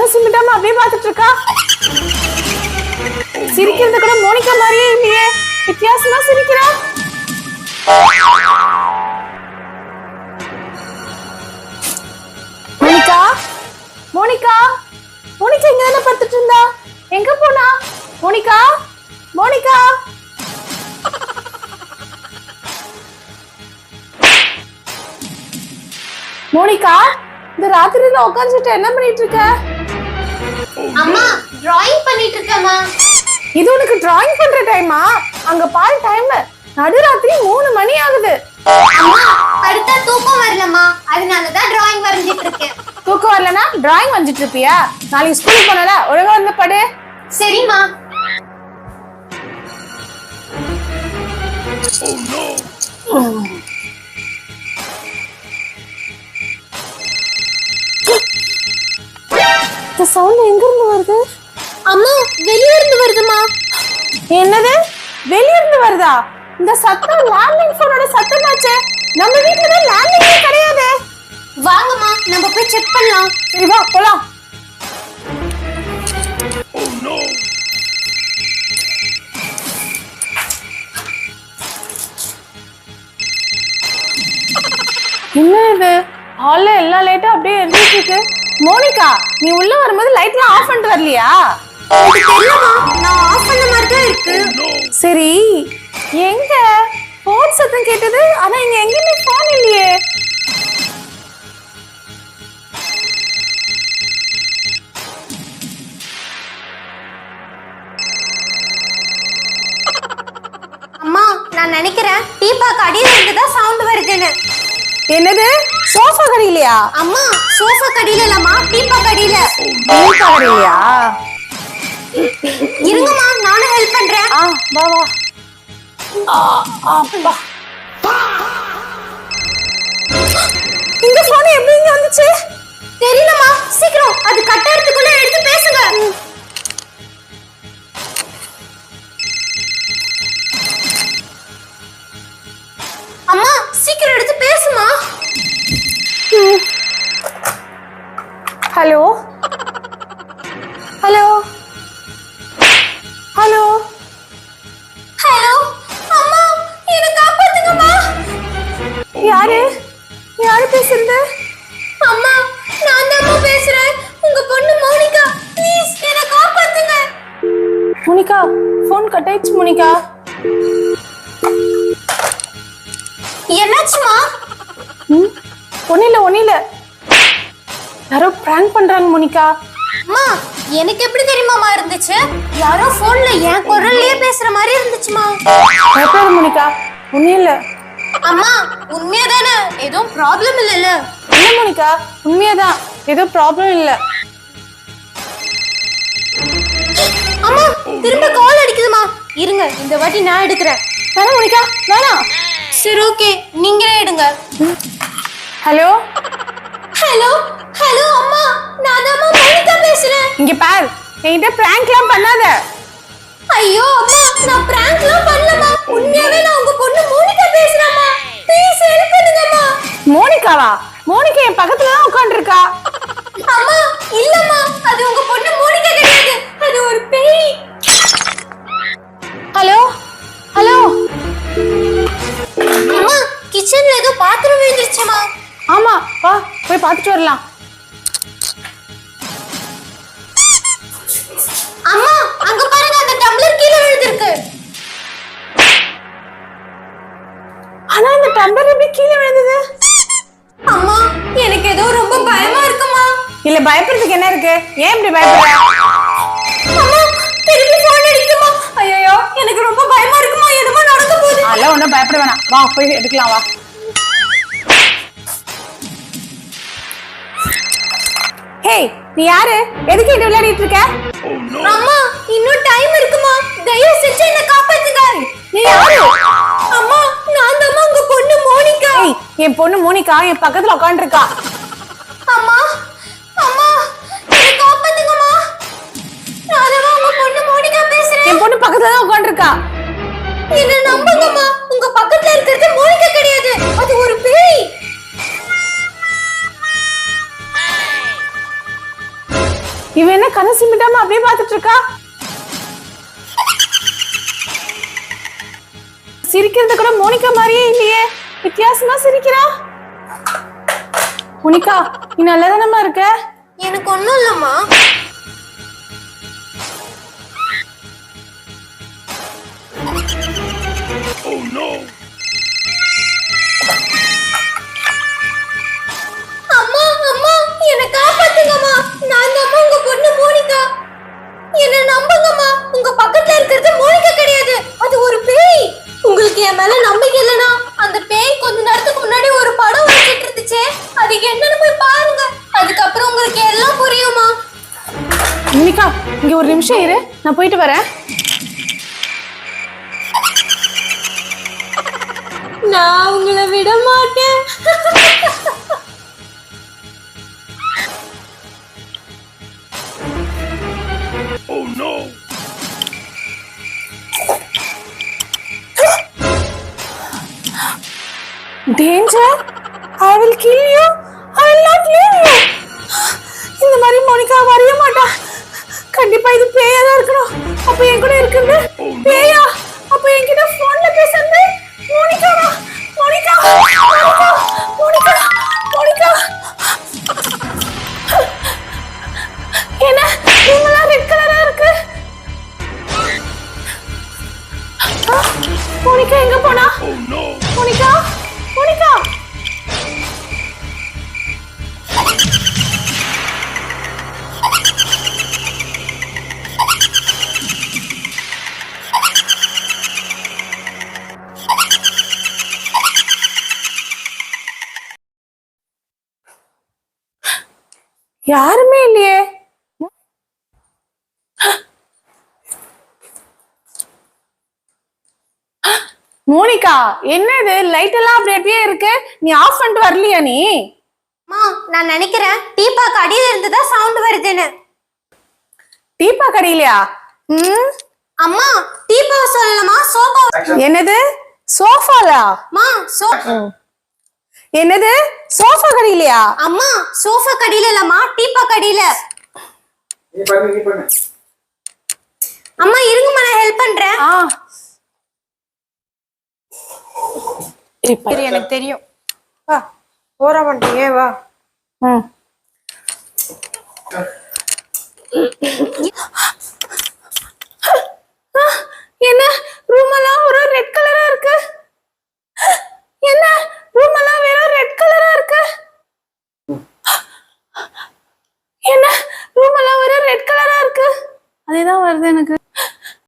கண்ணு சிமிட்டாம அப்படியே பார்த்துட்டு இருக்கா. சிரிக்கிறது கூட மோனிகா மாதிரியே இல்லையே, வித்தியாசமா சிரிக்கிறா. மோனிகா மோனிகா மோனிகா இங்க தானே படுத்துட்டு இருந்தா, எங்க போனா? மோனிகா மோனிகா மோனிகா இந்த ராத்திரில உட்கார்ந்துட்டு என்ன பண்ணிட்டு இருக்க? அம்மா டிராயிங் பண்ணிட்டு இருக்கேம்மா. இது உனக்கு டிராயிங் பண்ற டைமா? அங்க பாரு டைம் நடுராத்திரி 3 மணி ஆகுது. அம்மா படுத்தா தூக்கம் வரலம்மா, அதனால தான் டிராயிங் வரைஞ்சிட்டு இருக்கேன். தூக்கம் வரலனா டிராயிங் வரைஞ்சிட்டு இருப்பியா? நாளைக்கு ஸ்கூல் போனல ஒழுங்கா வந்து படு. சரிம்மா. இந்த சவுண்ட் எங்க இருந்து வருது? அம்மா வெளிய இருந்து வருதுமா. என்னது வெளிய இருந்து வருதா? இந்த சத்தம் லேண்ட்லைன் போனோட சத்தமாச்சே. நம்ம வீட்ல தான் லேண்ட்லைனே கிடையாது. வாங்கம்மா நம்ம போய் செக் பண்ணலாம். சரி வா போலாம். என்ன இது ஹால்ல எல்லா லைட்டும் அப்படியே எரிஞ்சிட்டு இருக்கு. மோனிகா நீ உள்ள வரும்போது லைட்லாம் ஆஃப் பண்ணிட்டு வரலையா? எனக்கு தெரியலம்மா, நான் ஆஃப் பண்ண மாதிரி தான் இருக்கு. சரி எங்க போன் சத்தம் கேட்டது, ஆனா இங்க எங்கேயுமே போன் இல்லையே. அம்மா நான் நினைக்கிறேன் டீபாக்கு அடியில இருந்து தான் சவுண்ட் வருதுன்னு. என்னது சோஃபா கடியிலையா? அம்மா சோஃபா கடியில இல்லம்மா, டீபாக்கு அடியில. டீபா கடியிலையா? இருங்கம்மா நானும் ஹெல்ப் பண்றேன். வா வா. அப்பா இந்த போன் எப்படி இங்க வந்துச்சு? தெரியலம்மா, சீக்கிரம் அது கட்டறதுக்குள்ள எடுத்து பேசுங்க. அம்மா சீக்கிரம் எடுத்து பேசுமா. ஹலோ ஹலோ ஹலோ ஹலோ அம்மா என்ன காப்பாத்துங்கம்மா. யாரு யாரு பேசுறது? அம்மா நான் தான் பேசுறேன், உங்க பொண்ணு மோனிகா. ப்ளீஸ் என்ன காப்பாத்துங்க. மோனிகா போன் கட் ஆயிடுச்சு. மோனிகா என்னாச்சுமா? ஒண்ணில யாரோ பிராங்க் பண்றாங்க மோனிகா. அம்மா எனக்கு எப்படி தெரியுமாமா இருந்துச்சு? யாரோ போன்ல என் குரல்லயே பேசுற மாதிரி இருந்துச்சுமா. பயப்படாத மோனிகா, ஒண்ணில. அம்மா உண்மையாதானே? எதுவும் ப்ராப்ளம் இல்லைல்ல? இல்ல மோனிகா உண்மையாதான், ஏதோ ப்ராப்ளம் இல்ல. அம்மா திரும்ப கால் அடிக்குதுமா, இருங்க இந்த வாட்டி நான் எடுக்கிறேன். வேணாம் மோனிகா வேணாம். சரி ஓகே நீங்களே எடுங்க. ஹலோ ஹலோ ஹலோ அம்மா நான் தான் மோனிகா பேசுறேன். இங்க பார், என்கிட்ட பிராங்க்லாம் பண்ணாத. ஐயோ அம்மா நான் பிராங்க்லாம் பண்ணலமா, உண்மையாவே நான் உங்க பொண்ணு மோனிகா பேசுறேன்மா. ப்ளீஸ் ஹெல்ப் பண்ணுங்கம்மா. மோனிகாவா? மோனிகா என் பக்கத்துல தான் உட்கார்ந்திருக்கா. அம்மா இல்லம்மா, அது உங்க பொண்ணு மோனிகா கிடையாது, அது ஒரு பேய். Hello hello. அம்மா கிச்சன்ல ஏதோ பாத்திரம் விழுந்துருச்சுமா. ஆமா வா போய் பார்த்துட்டு வரலாம். அம்மா அங்க பாருங்க, அந்த டம்ளர் கீழே விழுந்திருக்கு. ஆனா இந்த டம்ளர் எப்படி கீழே விழுந்தது? அம்மா எனக்கு ஏதோ ரொம்ப பயமா இருக்குமா. இல்ல பயப்படுறதுக்கு என்ன இருக்கு? ஏன் இப்படி பயப்படுற? அம்மா திருப்பி போன் அடிக்குமா. ஐயோ எனக்கு ரொம்ப பயமா இருக்குமா, என்னமோ நடக்க போகுது. அதெல்லாம் ஒன்றும் பயப்பட வேணாம், வா போய் எடுக்கலாம் வா. ஹே நீ யாரு? எதுக்கு இது விளையாடிட்டு இருக்க? அம்மா இன்னும் டைம் இருக்குமா, தயவு செஞ்சு என்ன காப்பாத்துங்க. நீ யாரு? அம்மா நான் தான் உங்க பொண்ணு மோனிகா. என் பொண்ணு மோனிகா என் பக்கத்துல உட்காந்துருக்கா. அம்மா அம்மா என்ன காப்பாத்துங்கம்மா. நான் தான் உங்க பொண்ணு மோனிகா பேசுறேன். என் பொண்ணு பக்கத்துல தான் உட்காந்துருக்கா. என்ன நம்புங்கம்மா, உங்க பக்கத்துல இருக்கிறது மோனிகா கிடையாது, அது ஒரு பேய். பாத்துட்டு இருக்கா? சிரிக்கிறது கூட மோனிகா மாதிரியே இல்லையே, வித்தியாசமா சிரிக்கிறா. மோனிகா, நீ நல்லதானமா இருக்க? எனக்கு ஒண்ணும் இல்லம்மா. அம்மா அம்மா என்ன காப்பாத்துங்கம்மா. நான் தான் உங்க பொண்ணு மோனிகா. என்ன நம்புங்கம்மா. உங்க பக்கத்துல இருக்கிறது மோனிகா கிடையாது, அது ஒரு பேய். உங்களுக்கு என் மேல நம்பிக்கை இல்லனா அந்த பேய் கொஞ்ச நேரத்துக்கு முன்னாடி ஒரு படம் வச்சிட்டு இருந்துச்சு, அது என்னன்னு போய் பாருங்க. அதுக்கப்புறம் உங்களுக்கு எல்லாம் புரியுமா. மோனிகா, இங்க ஒரு நிமிஷம் இரு, நான் போயிட்டு வரேன். நான் உங்களை விட மாட்டேன். Oh no! Danger! I will kill you. I will not leave you. இந்த மாதிரி மோனிகா வரைய மாட்டா. கண்டிப்பா இது பேயா தான் இருக்கணும். அப்ப என் கூட இருக்குது பேயா. அப்ப என்கிட்ட போன்ல பேசுறது மோனிகாவா? Monica, Monica, Monica, Monica. என்ன இவங்கெல்லாம் ரெட் கலரா இருக்கு? மோனிகா எங்க போனா? Oh no! மோனிகா, மோனிகா. யாருமே இல்லையே. மோனிகா, என்னது லைட் எல்லாம் அப்படி அப்படியே இருக்கு? நீ ஆஃப் பண்ணிட்டு வரலையா நீ? அம்மா நான் நினைக்கிறேன் டீபாக்கு அடியில இருந்து தான் சவுண்ட் வருதுன்னு. டீப்பா கடையிலையா? அம்மா டீபா சொல்லலாமா சோபா? என்னது சோஃபாலா? அம்மா என்னது சோஃபா கடையிலையா? அம்மா சோஃபா கடியில இல்லம்மா, டீபா கடியில. நீ பண்ணு. அம்மா இருங்கம்மா, நான் ஹெல்ப் பண்றேன். எனக்கு தெரியும். வா ஓரா பண்றீங்க வா. என்ன ரூம் எல்லாம் ஒரு ரெட் கலரா இருக்கு? என்ன ரூம் எல்லாம் வெறும் ரெட் கலரா இருக்கு? என்ன ரூம் எல்லாம் வெறும் ரெட் கலரா இருக்கு? அதேதான் வருது எனக்கு.